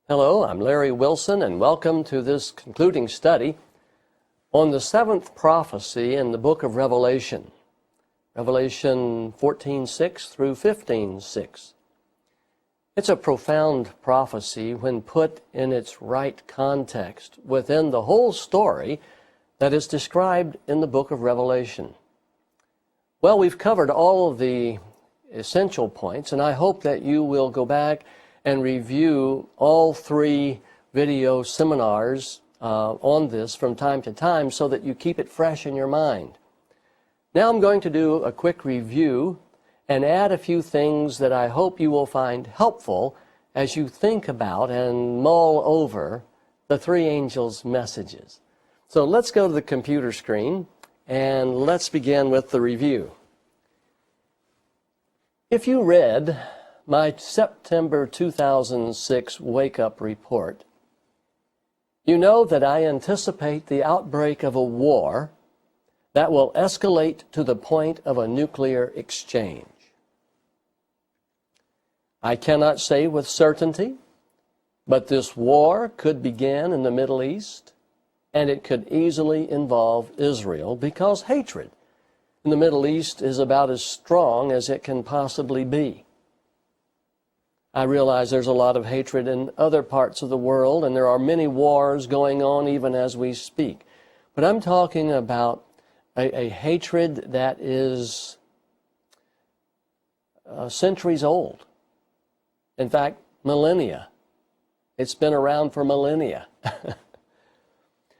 Hello, I'm Larry Wilson, and welcome to this concluding study on the seventh prophecy in the book of Revelation, Revelation 14:6 through 15:6. It's a profound prophecy when put in its right context within the whole story that is described in the book of Revelation. Well, we've covered all of the essential points, and I hope that you will go back and review all three video seminars on this from time to time so that you keep it fresh in your mind. Now I'm going to do a quick review and add a few things that I hope you will find helpful as you think about and mull over the three angels' messages. So let's go to the computer screen and let's begin with the review. If you read my September 2006 wake-up report, you know that I anticipate the outbreak of a war that will escalate to the point of a nuclear exchange. I cannot say with certainty, but this war could begin in the Middle East, and it could easily involve Israel because hatred in the Middle East is about as strong as it can possibly be. I realize there's a lot of hatred in other parts of the world, and there are many wars going on even as we speak. But I'm talking about a hatred that is centuries old. In fact, millennia. It's been around for millennia.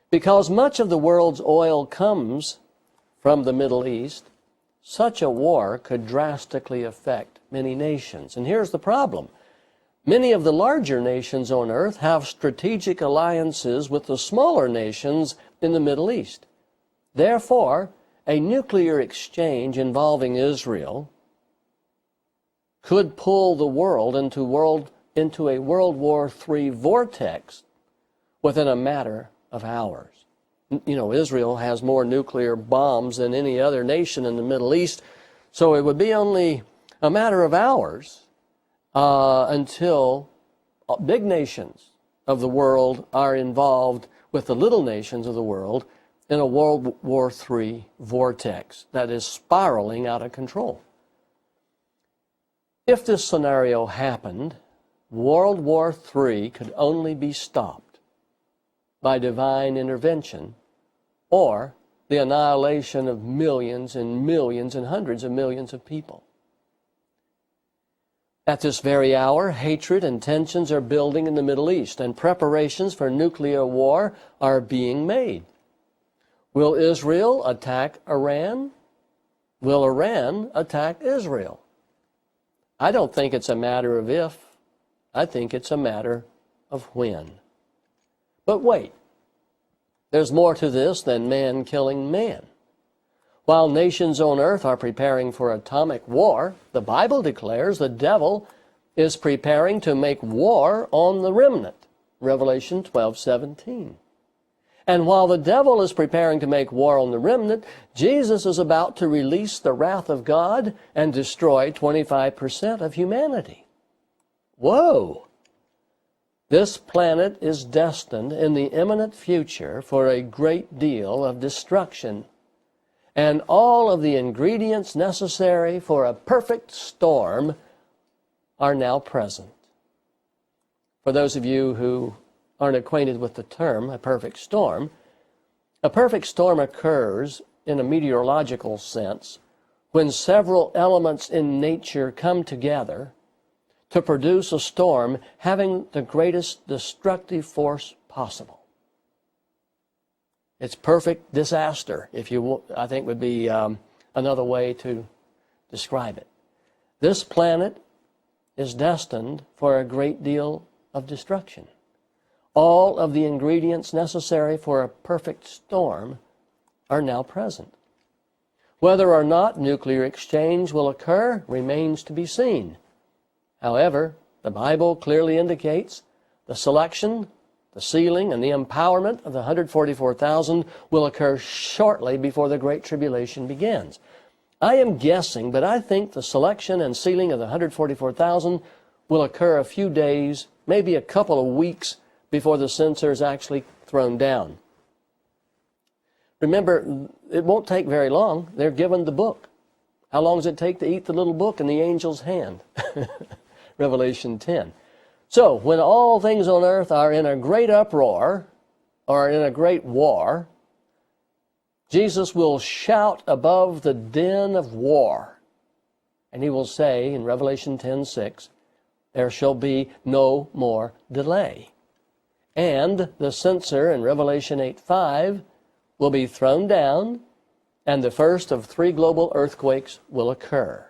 Because much of the world's oil comes from the Middle East, such a war could drastically affect many nations. And here's the problem. Many of the larger nations on earth have strategic alliances with the smaller nations in the Middle East. Therefore, a nuclear exchange involving Israel could pull the world into a World War III vortex within a matter of hours. You know, Israel has more nuclear bombs than any other nation in the Middle East, so it would be only a matter of hours until big nations of the world are involved with the little nations of the world in a World War III vortex that is spiraling out of control. If this scenario happened, World War III could only be stopped by divine intervention or the annihilation of millions and millions and hundreds of millions of people. At this very hour, hatred and tensions are building in the Middle East, and preparations for nuclear war are being made. Will Israel attack Iran? Will Iran attack Israel? I don't think it's a matter of if. I think it's a matter of when. But wait, there's more to this than man killing man. While nations on earth are preparing for atomic war, the Bible declares the devil is preparing to make war on the remnant, Revelation 12:17. And while the devil is preparing to make war on the remnant, Jesus is about to release the wrath of God and destroy 25% of humanity. Whoa! This planet is destined in the imminent future for a great deal of destruction, and all of the ingredients necessary for a perfect storm are now present. For those of you who aren't acquainted with the term, a perfect storm occurs in a meteorological sense when several elements in nature come together to produce a storm having the greatest destructive force possible. It's perfect disaster, if you will, I think would be another way to describe it. This planet is destined for a great deal of destruction. All of the ingredients necessary for a perfect storm are now present. Whether or not nuclear exchange will occur remains to be seen. However, the Bible clearly indicates the selection, the sealing, and the empowerment of the 144,000 will occur shortly before the Great Tribulation begins. I am guessing, but I think the selection and sealing of the 144,000 will occur a few days, maybe a couple of weeks before the censer is actually thrown down. Remember, it won't take very long. They're given the book. How long does it take to eat the little book in the angel's hand? Revelation 10. So, when all things on earth are in a great uproar, or in a great war, Jesus will shout above the din of war. And he will say in Revelation 10:6, there shall be no more delay. And the censer in Revelation 8:5 will be thrown down, and the first of 3 global earthquakes will occur.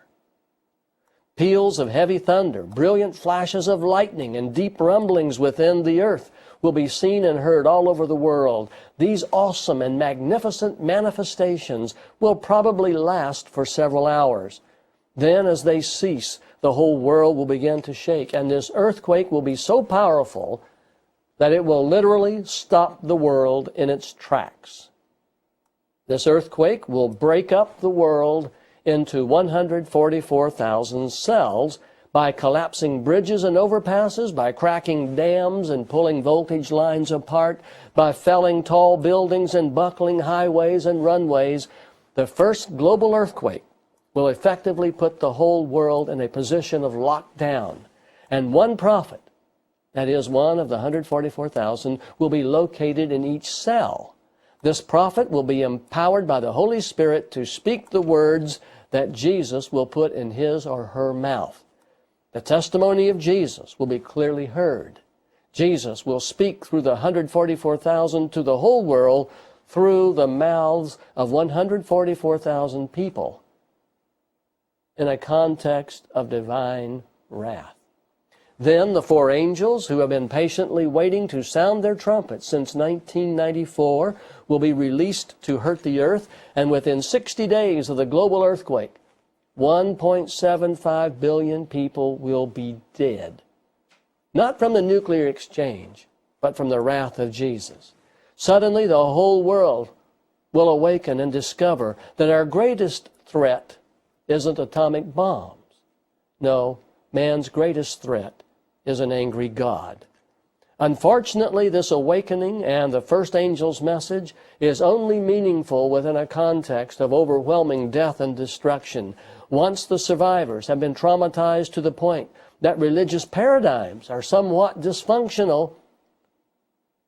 Peals of heavy thunder, brilliant flashes of lightning, and deep rumblings within the earth will be seen and heard all over the world. These awesome and magnificent manifestations will probably last for several hours. Then, as they cease, the whole world will begin to shake, and this earthquake will be so powerful that it will literally stop the world in its tracks. This earthquake will break up the world into 144,000 cells by collapsing bridges and overpasses, by cracking dams and pulling voltage lines apart, by felling tall buildings and buckling highways and runways. The first global earthquake will effectively put the whole world in a position of lockdown. And one prophet, that is one of the 144,000, will be located in each cell. This prophet will be empowered by the Holy Spirit to speak the words that Jesus will put in his or her mouth. The testimony of Jesus will be clearly heard. Jesus will speak through the 144,000 to the whole world through the mouths of 144,000 people in a context of divine wrath. Then the 4 angels who have been patiently waiting to sound their trumpets since 1994 will be released to hurt the earth, and within 60 days of the global earthquake, 1.75 billion people will be dead. Not from the nuclear exchange, but from the wrath of Jesus. Suddenly the whole world will awaken and discover that our greatest threat isn't atomic bombs. No, man's greatest threat is an angry God. Unfortunately, this awakening and the first angel's message is only meaningful within a context of overwhelming death and destruction. Once the survivors have been traumatized to the point that religious paradigms are somewhat dysfunctional,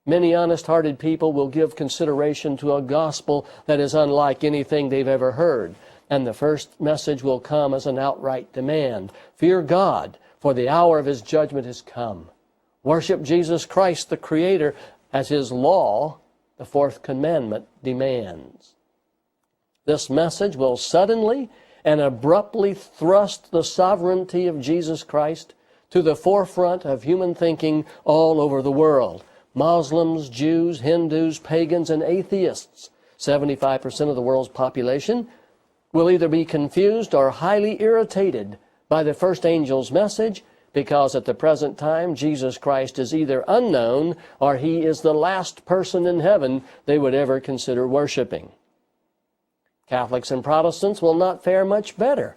many honest-hearted people will give consideration to a gospel that is unlike anything they've ever heard. And the first message will come as an outright demand. Fear God, for the hour of his judgment has come. Worship Jesus Christ, the Creator, as his law, the 4th commandment, demands. This message will suddenly and abruptly thrust the sovereignty of Jesus Christ to the forefront of human thinking all over the world. Muslims, Jews, Hindus, pagans, and atheists, 75% of the world's population, will either be confused or highly irritated by the first angel's message, because at the present time Jesus Christ is either unknown or he is the last person in heaven they would ever consider worshiping. Catholics and Protestants will not fare much better.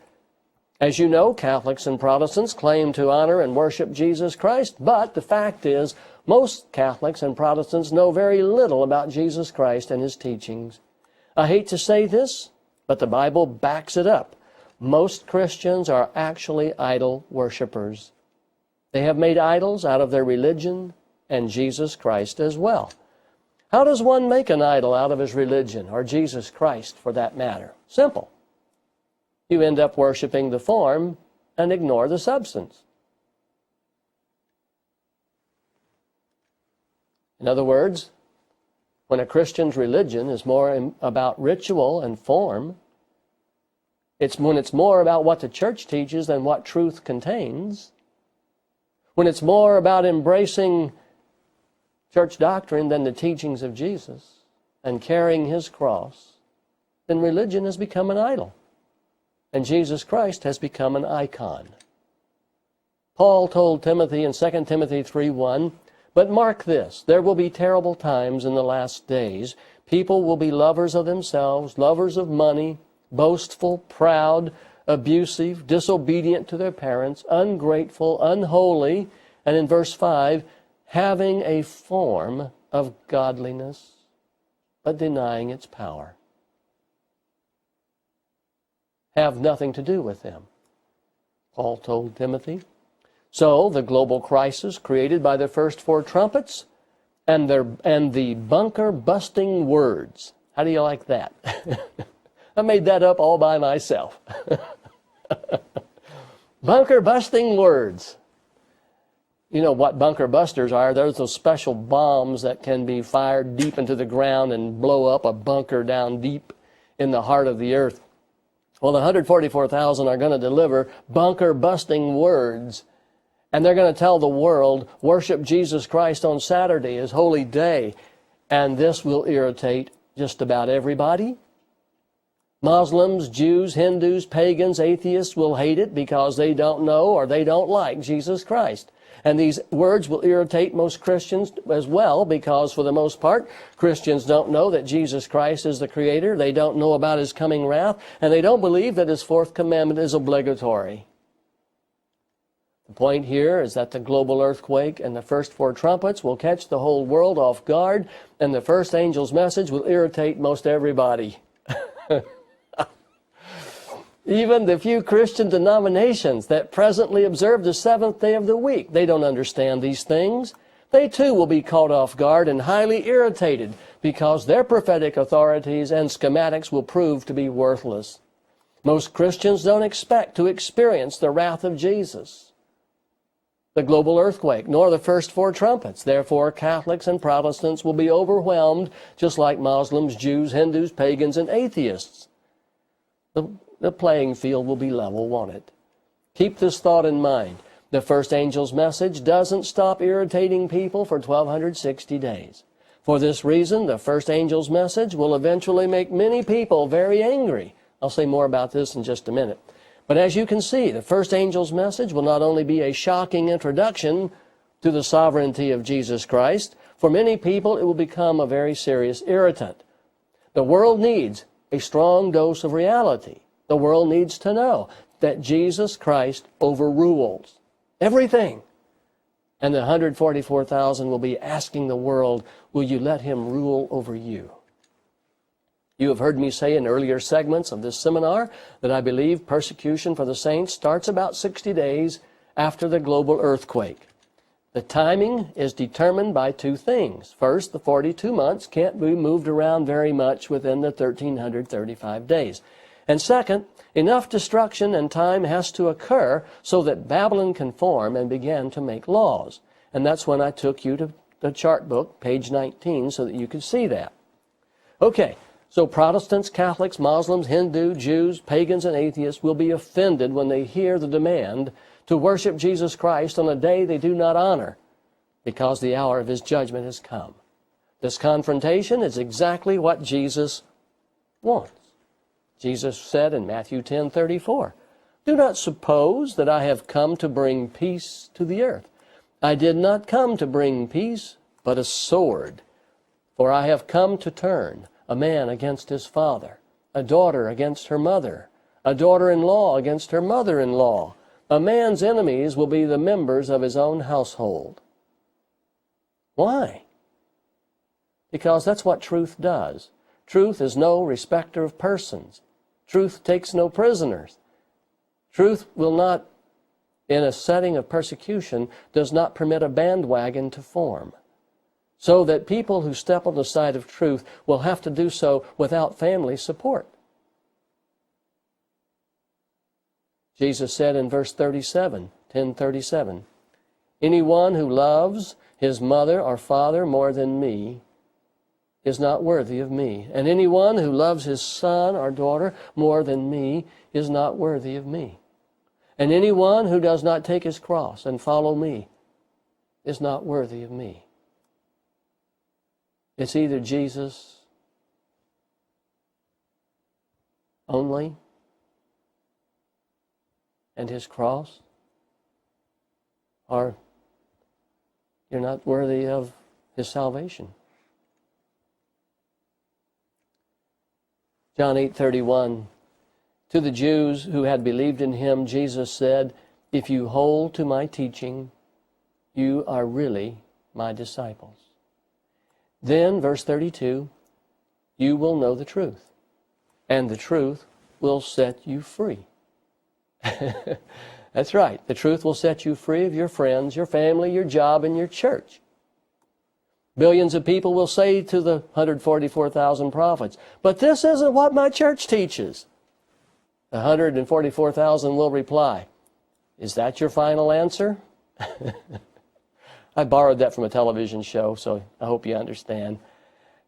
As you know, Catholics and Protestants claim to honor and worship Jesus Christ, but the fact is most Catholics and Protestants know very little about Jesus Christ and his teachings. I hate to say this, but the Bible backs it up. Most Christians are actually idol worshipers. They have made idols out of their religion and Jesus Christ as well. How does one make an idol out of his religion, or Jesus Christ for that matter? Simple. You end up worshiping the form and ignore the substance. In other words, when a Christian's religion is more about ritual and form, when it's more about what the church teaches than what truth contains, when it's more about embracing church doctrine than the teachings of Jesus and carrying his cross, then religion has become an idol, and Jesus Christ has become an icon. Paul told Timothy in 2 Timothy 3:1, "But mark this, there will be terrible times in the last days. People will be lovers of themselves, lovers of money, boastful, proud, abusive, disobedient to their parents, ungrateful, unholy," and in verse 5, "having a form of godliness, but denying its power." Have nothing to do with them, Paul told Timothy. So the global crisis created by the first four trumpets and the bunker-busting words. How do you like that? I made that up all by myself. Bunker-busting words. You know what bunker busters are? There's those special bombs that can be fired deep into the ground and blow up a bunker down deep in the heart of the earth. Well, the 144,000 are going to deliver bunker-busting words. And they're going to tell the world, worship Jesus Christ on Saturday, his holy day. And this will irritate just about everybody. Muslims, Jews, Hindus, pagans, atheists will hate it because they don't know or they don't like Jesus Christ. And these words will irritate most Christians as well because, for the most part, Christians don't know that Jesus Christ is the Creator. They don't know about his coming wrath. And they don't believe that his fourth commandment is obligatory. The point here is that the global earthquake and the first four trumpets will catch the whole world off guard, and the first angel's message will irritate most everybody. Even the few Christian denominations that presently observe the seventh day of the week, they don't understand these things. They too will be caught off guard and highly irritated because their prophetic authorities and schematics will prove to be worthless. Most Christians don't expect to experience the wrath of Jesus, the global earthquake, nor the first four trumpets. Therefore, Catholics and Protestants will be overwhelmed, just like Muslims, Jews, Hindus, pagans, and atheists. The playing field will be level, won't it? Keep this thought in mind. The first angel's message doesn't stop irritating people for 1,260 days. For this reason, the first angel's message will eventually make many people very angry. I'll say more about this in just a minute. But as you can see, the first angel's message will not only be a shocking introduction to the sovereignty of Jesus Christ, for many people it will become a very serious irritant. The world needs a strong dose of reality. The world needs to know that Jesus Christ overrules everything. And the 144,000 will be asking the world, will you let him rule over you? You have heard me say in earlier segments of this seminar that I believe persecution for the saints starts about 60 days after the global earthquake. The timing is determined by two things. First, the 42 months can't be moved around very much within the 1,335 days. And second, enough destruction and time has to occur so that Babylon can form and begin to make laws. And that's when I took you to the chart book, page 19, so that you could see that. Okay. So Protestants, Catholics, Muslims, Hindu, Jews, pagans, and atheists will be offended when they hear the demand to worship Jesus Christ on a day they do not honor, because the hour of his judgment has come. This confrontation is exactly what Jesus wants. Jesus said in Matthew 10:34, "Do not suppose that I have come to bring peace to the earth. I did not come to bring peace, but a sword. For I have come to turn a man against his father, a daughter against her mother, a daughter-in-law against her mother-in-law. A man's enemies will be the members of his own household." Why? Because that's what truth does. Truth is no respecter of persons. Truth takes no prisoners. Truth will not, in a setting of persecution, does not permit a bandwagon to form. So that people who step on the side of truth will have to do so without family support. Jesus said in verse 37, 10:37, "Anyone who loves his mother or father more than me is not worthy of me. And anyone who loves his son or daughter more than me is not worthy of me. And anyone who does not take his cross and follow me is not worthy of me." It's either Jesus only and His cross, or you're not worthy of His salvation. John 8:31, to the Jews who had believed in Him, Jesus said, "If you hold to my teaching, you are really my disciples." Then, verse 32, you will know the truth, and the truth will set you free. That's right. The truth will set you free of your friends, your family, your job, and your church. Billions of people will say to the 144,000 prophets, "But this isn't what my church teaches." The 144,000 will reply, "Is that your final answer?" I borrowed that from a television show, so I hope you understand.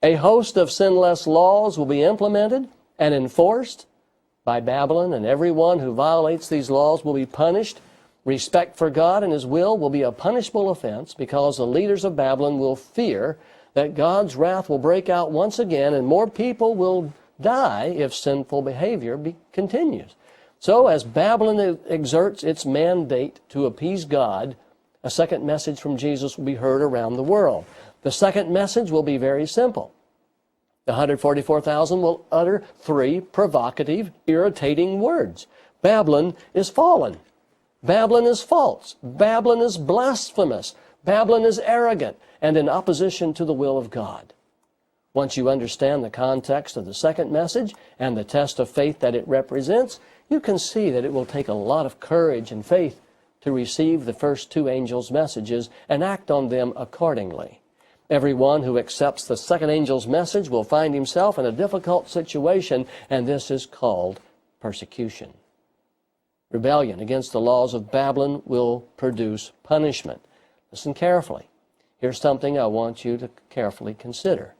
A host of sinless laws will be implemented and enforced by Babylon, and everyone who violates these laws will be punished. Respect for God and His will be a punishable offense, because the leaders of Babylon will fear that God's wrath will break out once again, and more people will die if sinful behavior continues. So as Babylon exerts its mandate to appease God, a second message from Jesus will be heard around the world. The second message will be very simple. The 144,000 will utter three provocative, irritating words. Babylon is fallen. Babylon is false. Babylon is blasphemous. Babylon is arrogant and in opposition to the will of God. Once you understand the context of the second message and the test of faith that it represents, you can see that it will take a lot of courage and faith to receive the first two angels' messages and act on them accordingly. Everyone who accepts the second angel's message will find himself in a difficult situation, and this is called persecution. Rebellion against the laws of Babylon will produce punishment. Listen carefully. Here's something I want you to carefully consider.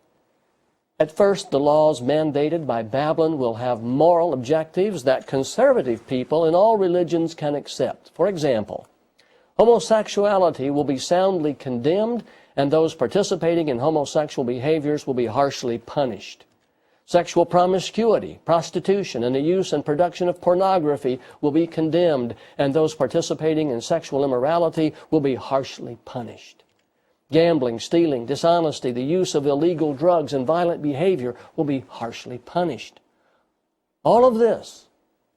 At first, the laws mandated by Babylon will have moral objectives that conservative people in all religions can accept. For example, homosexuality will be soundly condemned, and those participating in homosexual behaviors will be harshly punished. Sexual promiscuity, prostitution, and the use and production of pornography will be condemned, and those participating in sexual immorality will be harshly punished. Gambling, stealing, dishonesty, the use of illegal drugs, and violent behavior will be harshly punished. All of this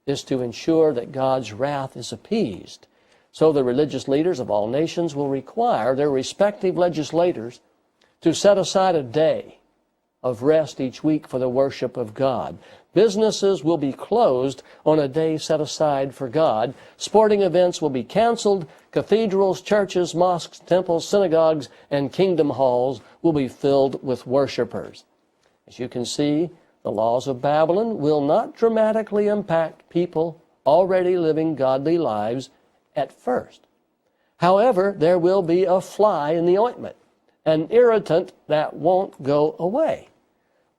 is to ensure that God's wrath is appeased. So the religious leaders of all nations will require their respective legislators to set aside a day of rest each week for the worship of God. Businesses will be closed on a day set aside for God. Sporting events will be canceled. Cathedrals, churches, mosques, temples, synagogues, and kingdom halls will be filled with worshipers. As you can see, the laws of Babylon will not dramatically impact people already living godly lives at first. However, there will be a fly in the ointment, an irritant that won't go away.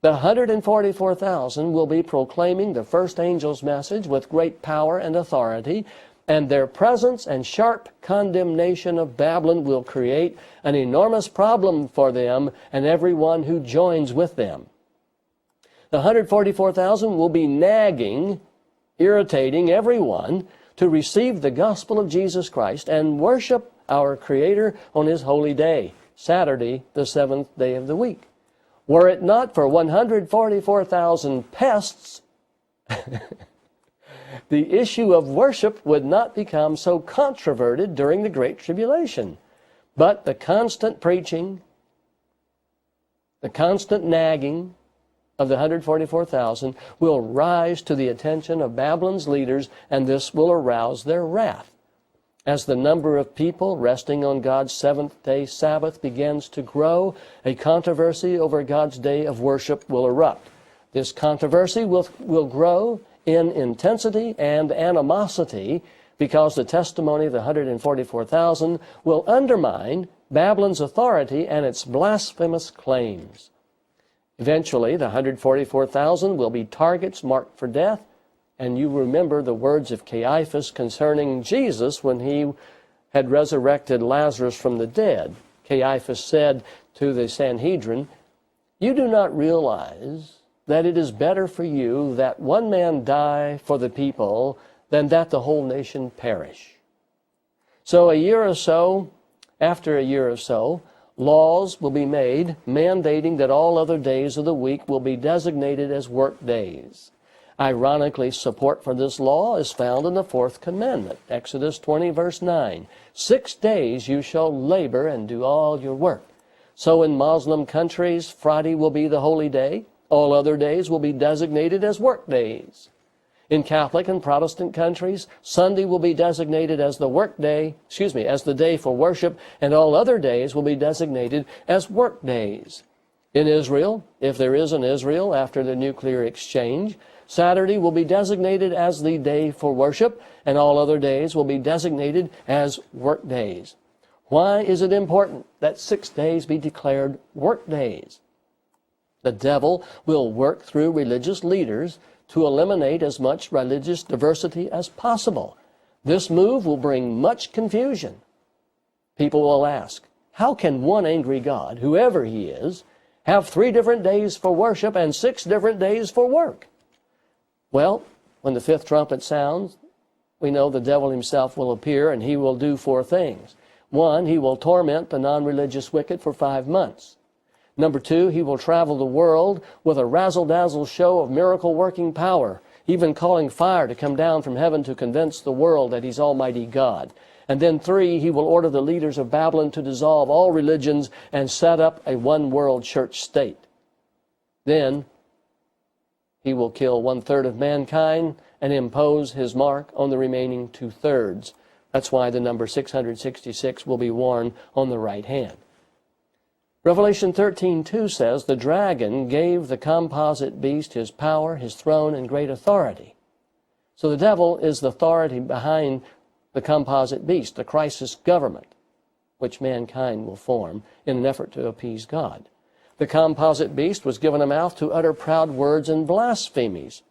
The 144,000 will be proclaiming the first angel's message with great power and authority, and their presence and sharp condemnation of Babylon will create an enormous problem for them and everyone who joins with them. The 144,000 will be nagging, irritating everyone to receive the gospel of Jesus Christ and worship our Creator on His holy day, Saturday, the seventh day of the week. Were it not for 144,000 pests, the issue of worship would not become so controverted during the Great Tribulation. But the constant preaching, the constant nagging of the 144,000 will rise to the attention of Babylon's leaders, and this will arouse their wrath. As the number of people resting on God's seventh-day Sabbath begins to grow, a controversy over God's day of worship will erupt. This controversy will grow in intensity and animosity because the testimony of the 144,000 will undermine Babylon's authority and its blasphemous claims. Eventually, the 144,000 will be targets marked for death. And you remember the words of Caiaphas concerning Jesus when he had resurrected Lazarus from the dead. Caiaphas said to the Sanhedrin, You do not realize that it is better for you that one man die for the people than that the whole nation perish. So after a year or so, laws will be made mandating that all other days of the week will be designated as work days. Ironically, support for this law is found in the fourth commandment, Exodus 20, verse 9. 6 days you shall labor and do all your work. So in Muslim countries, Friday will be the holy day. All other days will be designated as work days. In Catholic and Protestant countries, Sunday will be designated as as the day for worship, and all other days will be designated as work days. In Israel, if there is an Israel after the nuclear exchange, Saturday will be designated as the day for worship, and all other days will be designated as work days. Why is it important that 6 days be declared work days? The devil will work through religious leaders to eliminate as much religious diversity as possible. This move will bring much confusion. People will ask, how can one angry God, whoever he is, have 3 different days for worship and 6 different days for work? Well, when the 5th trumpet sounds, we know the devil himself will appear, and he will do 4 things. 1, he will torment the non-religious wicked for 5 months. Number 2, he will travel the world with a razzle-dazzle show of miracle-working power, even calling fire to come down from heaven to convince the world that he's Almighty God. And then 3, he will order the leaders of Babylon to dissolve all religions and set up a one-world church state. Then he will kill 1/3 of mankind and impose his mark on the remaining 2/3. That's why the number 666 will be worn on the right hand. Revelation 13:2 says, the dragon gave the composite beast his power, his throne, and great authority. So the devil is the authority behind the composite beast, the crisis government, which mankind will form in an effort to appease God. The composite beast was given a mouth to utter proud words and blasphemies.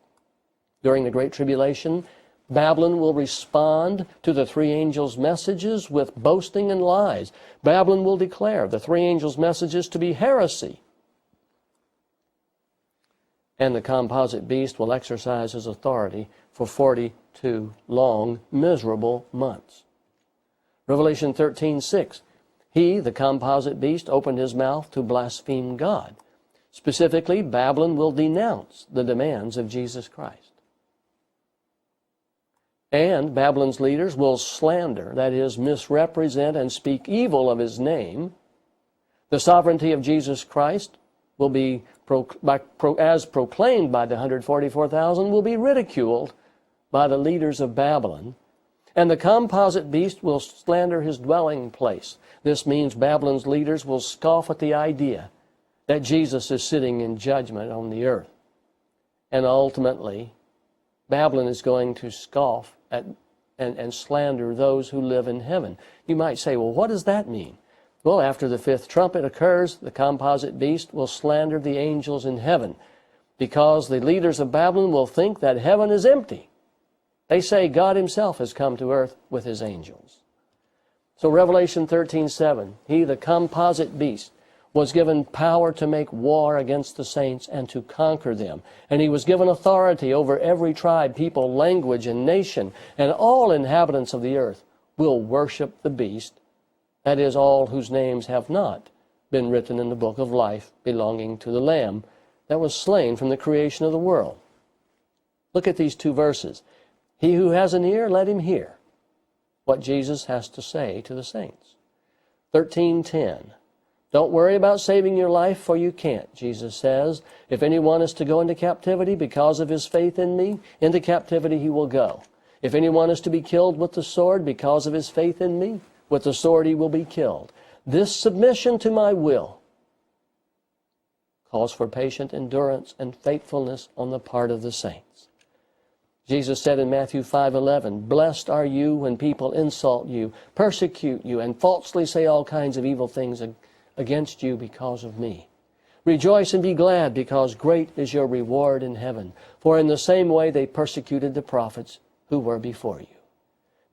During the Great Tribulation, Babylon will respond to the 3 angels' messages with boasting and lies. Babylon will declare the 3 angels' messages to be heresy. And the composite beast will exercise his authority for 42 long, miserable months. Revelation 13:6. He, the composite beast, opened his mouth to blaspheme God. Specifically, Babylon will denounce the demands of Jesus Christ. And Babylon's leaders will slander, that is, misrepresent and speak evil of his name. The sovereignty of Jesus Christ will be, as proclaimed by the 144,000, will be ridiculed by the leaders of Babylon. And the composite beast will slander his dwelling place. This means Babylon's leaders will scoff at the idea that Jesus is sitting in judgment on the earth. And ultimately, Babylon is going to scoff at and slander those who live in heaven. You might say, well, what does that mean? Well, after the 5th trumpet occurs, the composite beast will slander the angels in heaven, because the leaders of Babylon will think that heaven is empty. They say God himself has come to earth with his angels. So Revelation 13:7, he, the composite beast, was given power to make war against the saints and to conquer them. And he was given authority over every tribe, people, language, and nation, and all inhabitants of the earth will worship the beast, that is, all whose names have not been written in the book of life belonging to the Lamb that was slain from the creation of the world. Look at these 2 verses. He who has an ear, let him hear what Jesus has to say to the saints. 13:10. Don't worry about saving your life, for you can't, Jesus says. If anyone is to go into captivity because of his faith in me, into captivity he will go. If anyone is to be killed with the sword because of his faith in me, with the sword he will be killed. This submission to my will calls for patient endurance and faithfulness on the part of the saints. Jesus said in Matthew 5:11, blessed are you when people insult you, persecute you, and falsely say all kinds of evil things against you because of me. Rejoice and be glad, because great is your reward in heaven. For in the same way they persecuted the prophets who were before you.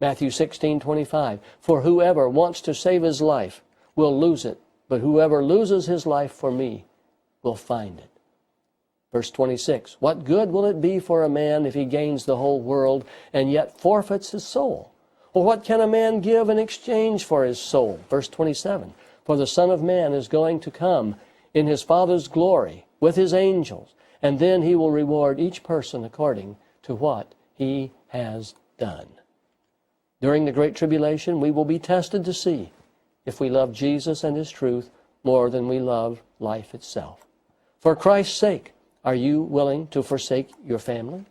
Matthew 16:25, for whoever wants to save his life will lose it, but whoever loses his life for me will find it. Verse 26, what good will it be for a man if he gains the whole world and yet forfeits his soul? Or what can a man give in exchange for his soul? Verse 27, for the Son of Man is going to come in his Father's glory with his angels, and then he will reward each person according to what he has done. During the Great Tribulation, we will be tested to see if we love Jesus and his truth more than we love life itself. For Christ's sake, are you willing to forsake your family?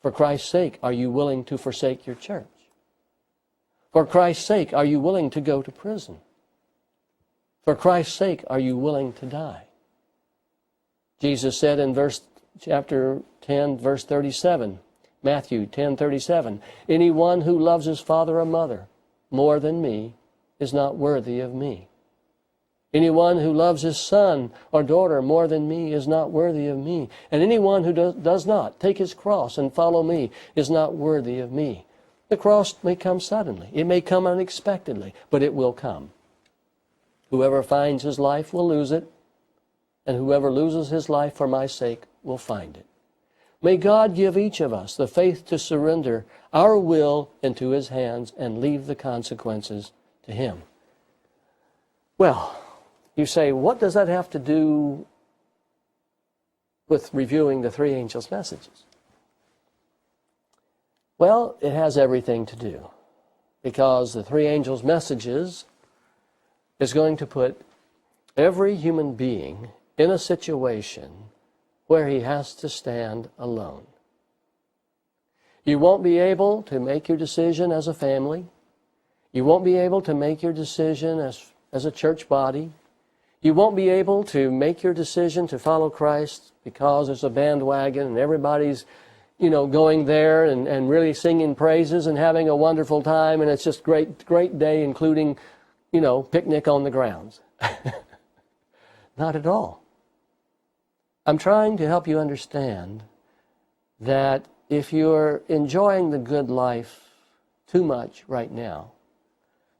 For Christ's sake, are you willing to forsake your church? For Christ's sake, are you willing to go to prison? For Christ's sake, are you willing to die? Jesus said in chapter 10, verse 37, Matthew 10:37, anyone who loves his father or mother more than me is not worthy of me. Anyone who loves his son or daughter more than me is not worthy of me. And anyone who does not take his cross and follow me is not worthy of me. The cross may come suddenly. It may come unexpectedly, but it will come. Whoever finds his life will lose it, and whoever loses his life for my sake will find it. May God give each of us the faith to surrender our will into his hands and leave the consequences to him. Well, you say, what does that have to do with reviewing the three angels' messages? Well, it has everything to do, because the three angels' messages is going to put every human being in a situation where he has to stand alone. You won't be able to make your decision as a family. You won't be able to make your decision as a church body. You won't be able to make your decision to follow Christ because there's a bandwagon and everybody's, going there and really singing praises and having a wonderful time, and it's just great day, including, picnic on the grounds. Not at all. I'm trying to help you understand that if you're enjoying the good life too much right now,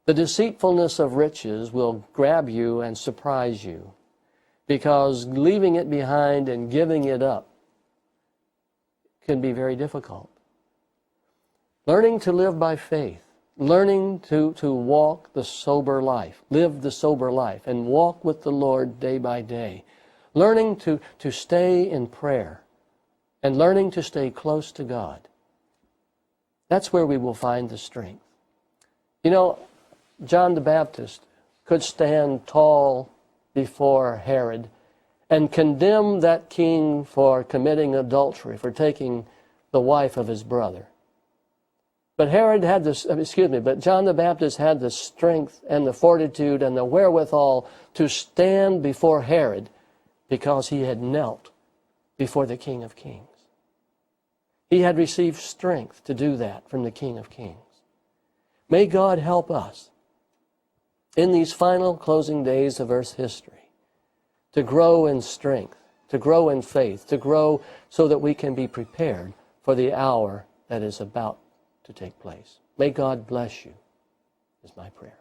the deceitfulness of riches will grab you and surprise you, because leaving it behind and giving it up can be very difficult. Learning to live by faith, learning to walk the sober life, live the sober life, and walk with the Lord day by day, learning to stay in prayer, and learning to stay close to God. That's where we will find the strength. John the Baptist could stand tall before Herod and condemn that king for committing adultery, for taking the wife of his brother. But John the Baptist had the strength and the fortitude and the wherewithal to stand before Herod because he had knelt before the King of Kings. He had received strength to do that from the King of Kings. May God help us in these final closing days of Earth's history to grow in strength, to grow in faith, to grow so that we can be prepared for the hour that is about to take place. May God bless you, is my prayer.